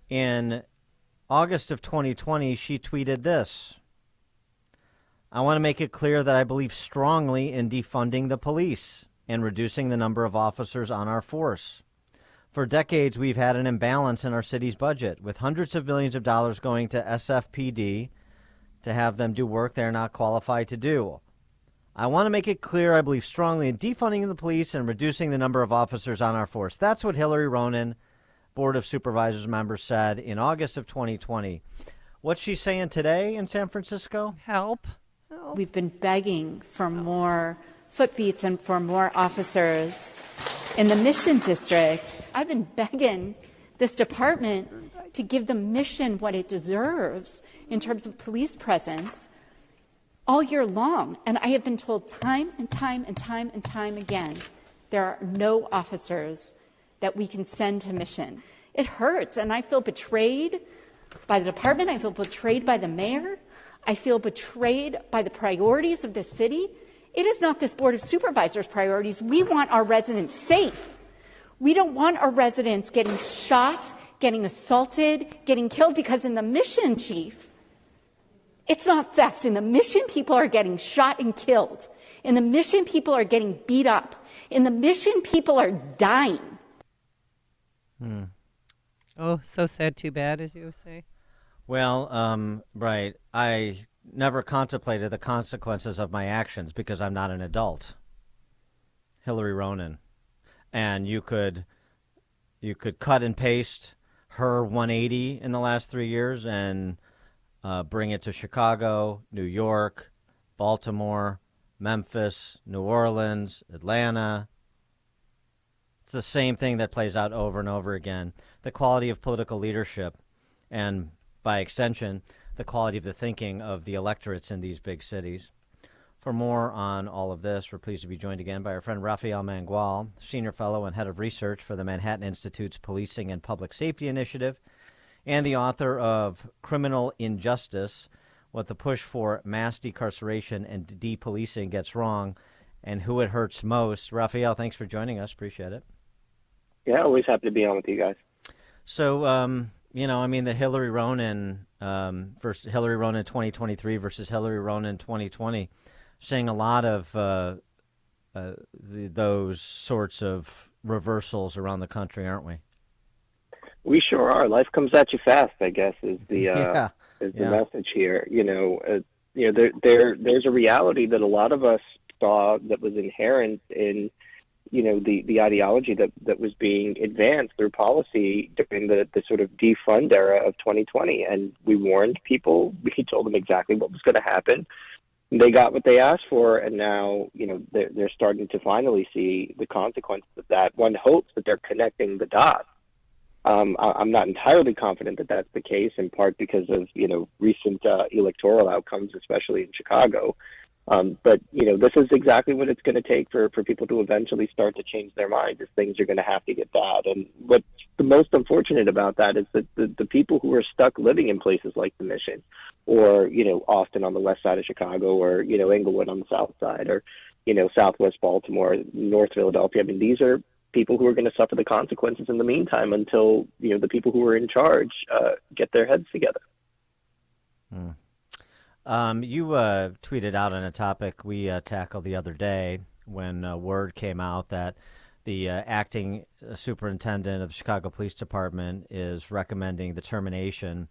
In August of 2020, she tweeted this: I want to make it clear that I believe strongly in defunding the police and reducing the number of officers on our force. For decades, we've had an imbalance in our city's budget, with hundreds of millions of dollars going to SFPD to have them do work they're not qualified to do. I want to make it clear I believe strongly in defunding the police and reducing the number of officers on our force. That's what Hillary Ronen, Board of Supervisors member, said in August of 2020. What's she saying today in San Francisco? Help. We've been begging for more footbeats and for more officers in the Mission District. I've been begging this department to give the mission what it deserves in terms of police presence all year long. And I have been told time and time and time and time again, there are no officers that we can send to mission. It hurts, and I feel betrayed by the department. I feel betrayed by the mayor. I feel betrayed by the priorities of the city. It is not this Board of Supervisors' priorities. We want our residents safe. We don't want our residents getting shot, getting assaulted, getting killed, because in the Mission, Chief, it's not theft. In the Mission, people are getting shot and killed. In the Mission, people are getting beat up. In the Mission, people are dying. Oh, so sad, too bad, as you say. Well, right. I never contemplated the consequences of my actions because I'm not an adult. Hillary Ronen. And you could cut and paste her 180 in the last 3 years and bring it to Chicago, New York, Baltimore, Memphis, New Orleans, Atlanta. It's the same thing that plays out over and over again. The quality of political leadership and, by extension, the quality of the thinking of the electorates in these big cities. For more on all of this, we're pleased to be joined again by our friend Rafael Mangual, Senior Fellow and Head of Research for the Manhattan Institute's Policing and Public Safety Initiative, and the author of Criminal Injustice: What the Push for Mass Decarceration and Depolicing Gets Wrong and Who It Hurts Most. Rafael, thanks for joining us. Appreciate it. Yeah, always happy to be on with you guys. So, the Hillary Ronen versus Hillary Ronen 2023 versus Hillary Ronen 2020, seeing a lot of those sorts of reversals around the country, aren't we? We sure are. Life comes at you fast, I guess, is the the message here. There's a reality that a lot of us saw that was inherent in the ideology that was being advanced through policy during the sort of defund era of 2020. And we warned people. We told them exactly what was going to happen. They got what they asked for, and now, they're starting to finally see the consequences of that. One hopes that they're connecting the dots. I'm not entirely confident that that's the case, in part because of, recent electoral outcomes, especially in Chicago. But this is exactly what it's going to take for people to eventually start to change their minds, is things are going to have to get bad. And what's the most unfortunate about that is that the people who are stuck living in places like the Mission, or, Austin on the west side of Chicago, or, Englewood on the south side, or, Southwest Baltimore, North Philadelphia. I mean, these are people who are going to suffer the consequences in the meantime until, the people who are in charge get their heads together. You tweeted out on a topic we tackled the other day when word came out that the acting superintendent of the Chicago Police Department is recommending the termination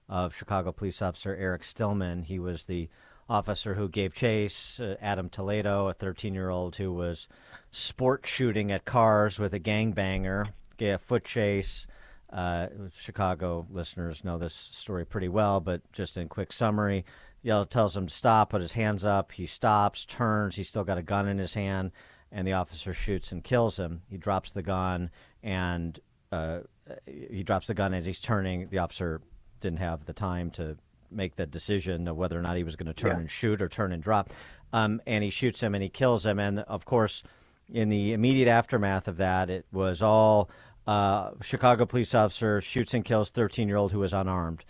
of Chicago Police Officer Eric Stillman. He was the officer who gave chase Adam Toledo, a 13-year-old who was sport shooting at cars with a gangbanger, gave a foot chase. Chicago listeners know this story pretty well, but just in quick summary, tells him to stop, put his hands up. He stops, turns. He's still got a gun in his hand, and the officer shoots and kills him. He drops the gun, and as he's turning. The officer didn't have the time to make the decision of whether or not he was going to turn and shoot or turn and drop. And he shoots him and he kills him. And, of course, in the immediate aftermath of that, it was all Chicago police officer shoots and kills 13-year-old who was unarmed.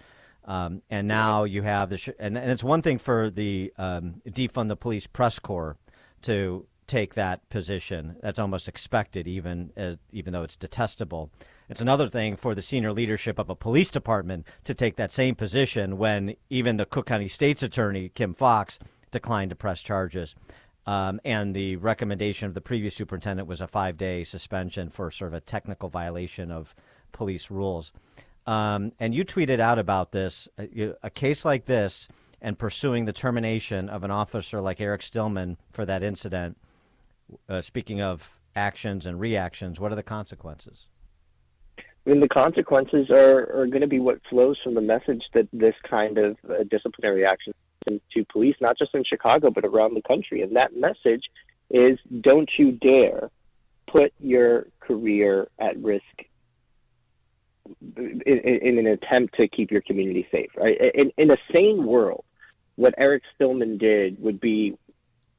And now you have and it's one thing for the defund the police press corps to take that position. That's almost expected, even though it's detestable. It's another thing for the senior leadership of a police department to take that same position when even the Cook County State's Attorney, Kim Fox, declined to press charges. And the recommendation of the previous superintendent was a 5-day suspension for sort of a technical violation of police rules. And you tweeted out about this, a case like this, and pursuing the termination of an officer like Eric Stillman for that incident. Speaking of actions and reactions, what are the consequences? I mean, the consequences are going to be what flows from the message that this kind of disciplinary action to police, not just in Chicago, but around the country. And that message is, don't you dare put your career at risk in an attempt to keep your community safe. Right? In a sane world, what Eric Stillman did would be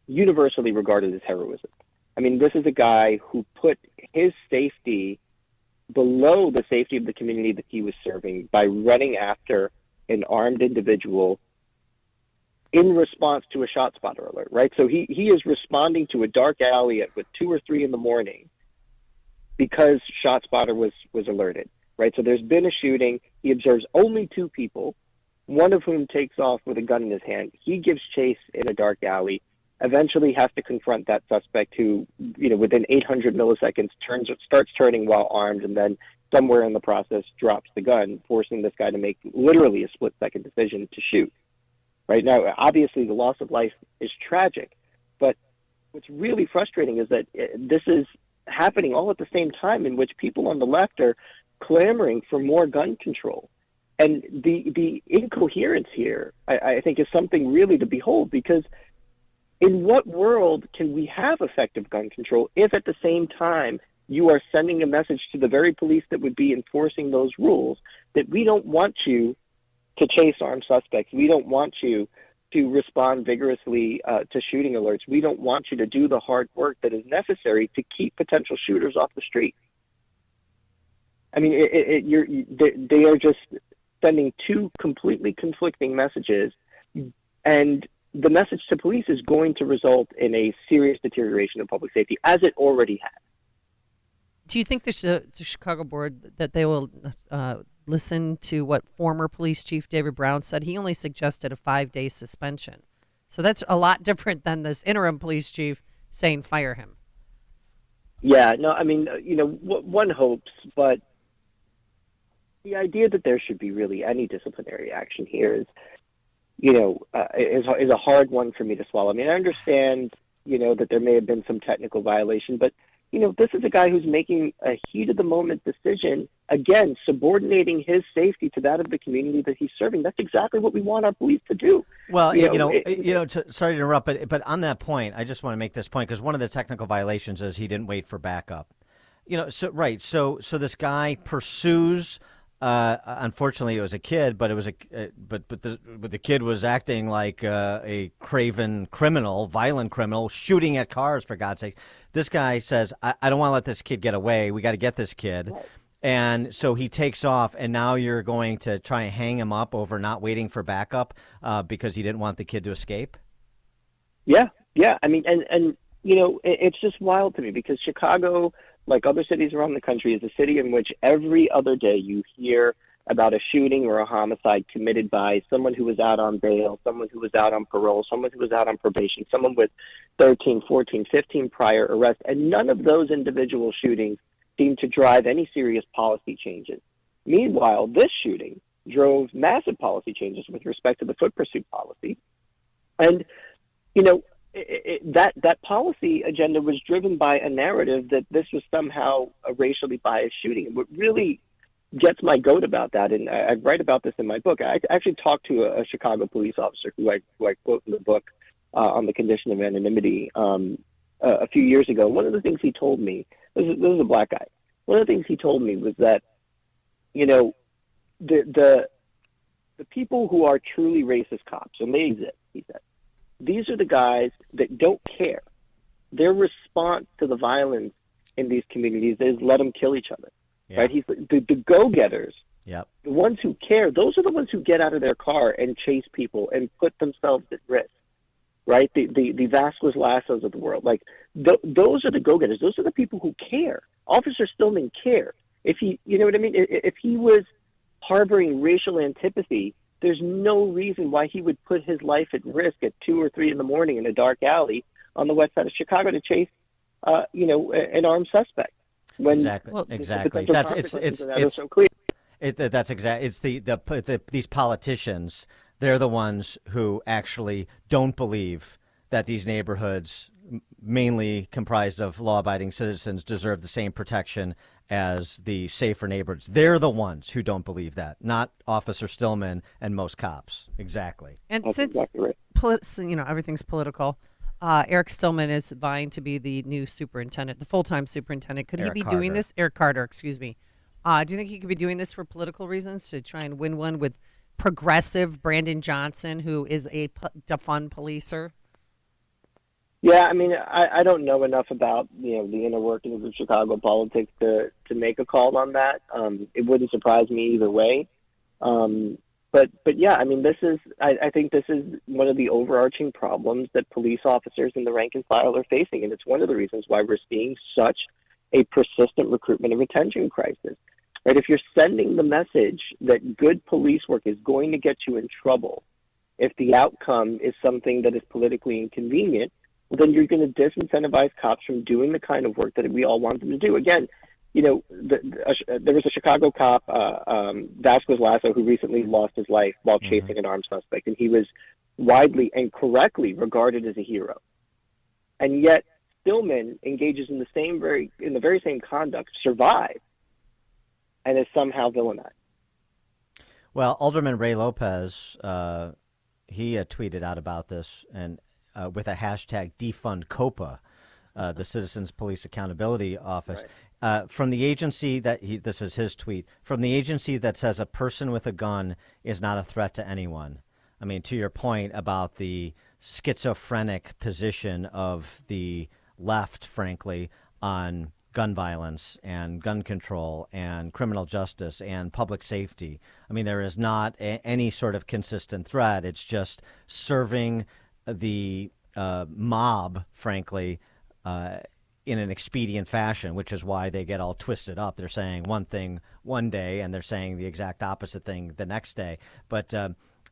universally regarded as heroism. I mean, this is a guy who put his safety below the safety of the community that he was serving by running after an armed individual in response to a shot spotter alert, right? So he is responding to a dark alley at 2 or 3 in the morning because shot spotter was alerted, right? So there's been a shooting. He observes only 2 people, one of whom takes off with a gun in his hand. He gives chase in a dark alley, eventually has to confront that suspect who, within 800 milliseconds starts turning while armed, and then somewhere in the process drops the gun, forcing this guy to make literally a split-second decision to shoot. Right now, obviously, the loss of life is tragic, but what's really frustrating is that this is happening all at the same time in which people on the left are clamoring for more gun control. And the incoherence here, I think, is something really to behold, because in what world can we have effective gun control if at the same time you are sending a message to the very police that would be enforcing those rules that we don't want you to chase armed suspects, we don't want you to respond vigorously to shooting alerts, we don't want you to do the hard work that is necessary to keep potential shooters off the street? I mean, they are just sending 2 completely conflicting messages, and the message to police is going to result in a serious deterioration of public safety, as it already has. Do you think the Chicago board, that they will listen to what former police chief David Brown said? He only suggested a 5-day suspension. So that's a lot different than this interim police chief saying fire him. Yeah, no, I mean, one hopes, but the idea that there should be really any disciplinary action here is a hard one for me to swallow. I mean, I understand, that there may have been some technical violation, but, this is a guy who's making a heat-of-the-moment decision, again, subordinating his safety to that of the community that he's serving. That's exactly what we want our police to do. Well, sorry to interrupt, but on that point, I just want to make this point, because one of the technical violations is he didn't wait for backup. So this guy pursues. Unfortunately, it was a kid, but it was but the kid was acting like a craven criminal, violent criminal, shooting at cars, for God's sake. This guy says, I don't want to let this kid get away. We got to get this kid. Right. And so he takes off, and now you're going to try and hang him up over not waiting for backup because he didn't want the kid to escape? Yeah. I mean, and it's just wild to me, because Chicago, like other cities around the country, is a city in which every other day you hear about a shooting or a homicide committed by someone who was out on bail, someone who was out on parole, someone who was out on probation, someone with 13, 14, 15 prior arrests, and none of those individual shootings seem to drive any serious policy changes. Meanwhile, this shooting drove massive policy changes with respect to the foot pursuit policy. And, that policy agenda was driven by a narrative that this was somehow a racially biased shooting. What really gets my goat about that, and I write about this in my book, I actually talked to a Chicago police officer who I quote in the book on the condition of anonymity a few years ago. One of the things he told me, this is a black guy, one of the things he told me was that, the people who are truly racist cops, and they exist, he said, these are the guys that don't care. Their response to the violence in these communities is let them kill each other. Yeah. Right? He's the go-getters. Yep. The ones who care, those are the ones who get out of their car and chase people and put themselves at risk. right? The Vasquez Lassos of the world. Like, those are the go-getters. Those are the people who care. Officer Stillman cared. If he, you know what I mean? If he was harboring racial antipathy, there's no reason why he would put his life at risk at 2 or 3 in the morning in a dark alley on the west side of Chicago to chase, an armed suspect. When exactly. That's so clear. That's exact. It's these politicians. They're the ones who actually don't believe that these neighborhoods, mainly comprised of law-abiding citizens, deserve the same protection as the safer neighborhoods. They're the ones who don't believe that, not Officer Stillman and most cops. Exactly. And That's since exactly right. Everything's political, Eric Stillman is vying to be the new superintendent, the full-time superintendent. Could Eric he be Carter. doing this? Eric Carter, excuse me. Do you think he could be doing this for political reasons to try and win one with progressive Brandon Johnson, who is a defund policer? Yeah, I mean, I don't know enough about the inner workings of Chicago politics to make a call on that. It wouldn't surprise me either way. But yeah, I mean, I think this is one of the overarching problems that police officers in the rank and file are facing, and it's one of the reasons why we're seeing such a persistent recruitment and retention crisis. Right? If you're sending the message that good police work is going to get you in trouble, if the outcome is something that is politically inconvenient, well, then you're going to disincentivize cops from doing the kind of work that we all want them to do. Again, there was a Chicago cop, Vasquez Lasso, who recently lost his life while chasing an armed suspect, and he was widely and correctly regarded as a hero. And yet, Stillman engages in the very same conduct, survives, and is somehow villainized. Well, Alderman Ray Lopez, he tweeted out about this and with a hashtag defund COPA, the Citizens Police Accountability Office. Right. From the agency this is his tweet, from the agency that says a person with a gun is not a threat to anyone. I mean, to your point about the schizophrenic position of the left, frankly, on gun violence and gun control and criminal justice and public safety. I mean, there is not any sort of consistent threat. It's just serving the mob, frankly, in an expedient fashion, which is why they get all twisted up. They're saying one thing one day and they're saying the exact opposite thing the next day. But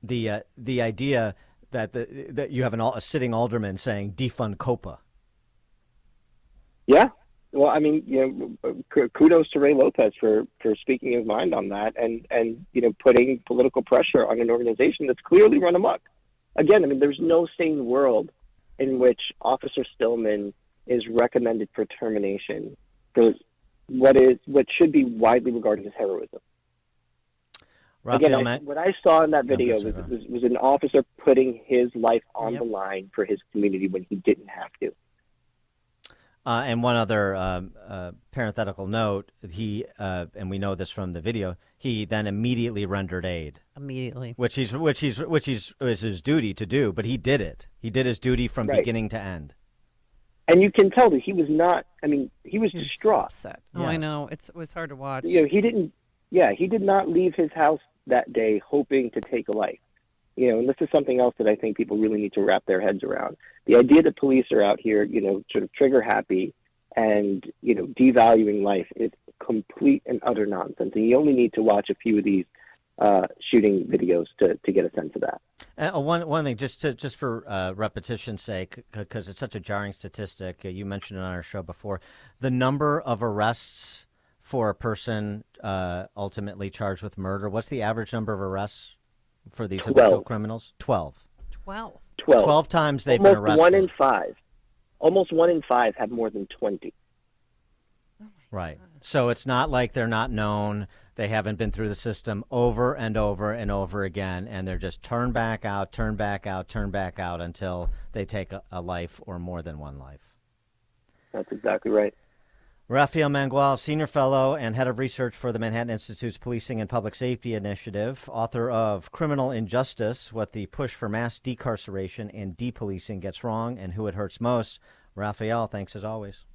the idea that you have a sitting alderman saying defund COPA. Yeah. Well, I mean, kudos to Ray Lopez for speaking his mind on that and putting political pressure on an organization that's clearly run amok. Again, I mean, there's no sane world in which Officer Stillman is recommended for termination for what should be widely regarded as heroism. Rafael, again, what I saw in that video was an officer putting his life on the line for his community when he didn't have to. And one other parenthetical note: and we know this from the video, he then immediately rendered aid. Immediately, which is his duty to do, but he did it. He did his duty from beginning to end. And you can tell that he was not. I mean, he was distraught. Upset. Oh, yes. I know. It was hard to watch. He didn't. Yeah, he did not leave his house that day hoping to take a life. And this is something else that I think people really need to wrap their heads around. The idea that police are out here, sort of trigger happy and, devaluing life is complete and utter nonsense. And you only need to watch a few of these shooting videos to get a sense of that. One thing, just for repetition's sake, because it's such a jarring statistic, you mentioned it on our show before, the number of arrests for a person ultimately charged with murder. What's the average number of arrests for these habitual criminals? 12. 12 times they've been arrested. Almost one in five have more than 20. Right. So it's not like they're not known. They haven't been through the system over and over and over again, and they're just turn back out until they take a life or more than one life. That's exactly right. Rafael Mangual, Senior Fellow and Head of Research for the Manhattan Institute's Policing and Public Safety Initiative, author of Criminal Injustice, What the Push for Mass Decarceration and Depolicing Gets Wrong and Who It Hurts Most. Rafael, thanks as always.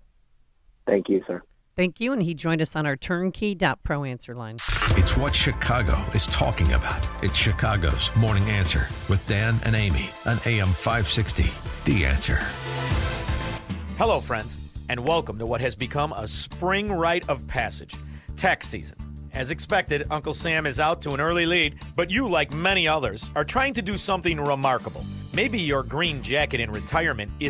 Thank you, sir. Thank you, and he joined us on our turnkey.pro answer line. It's what Chicago is talking about. It's Chicago's Morning Answer with Dan and Amy on AM 560. The Answer. Hello, friends, and welcome to what has become a spring rite of passage, tax season. As expected, Uncle Sam is out to an early lead, but you, like many others, are trying to do something remarkable. Maybe your green jacket in retirement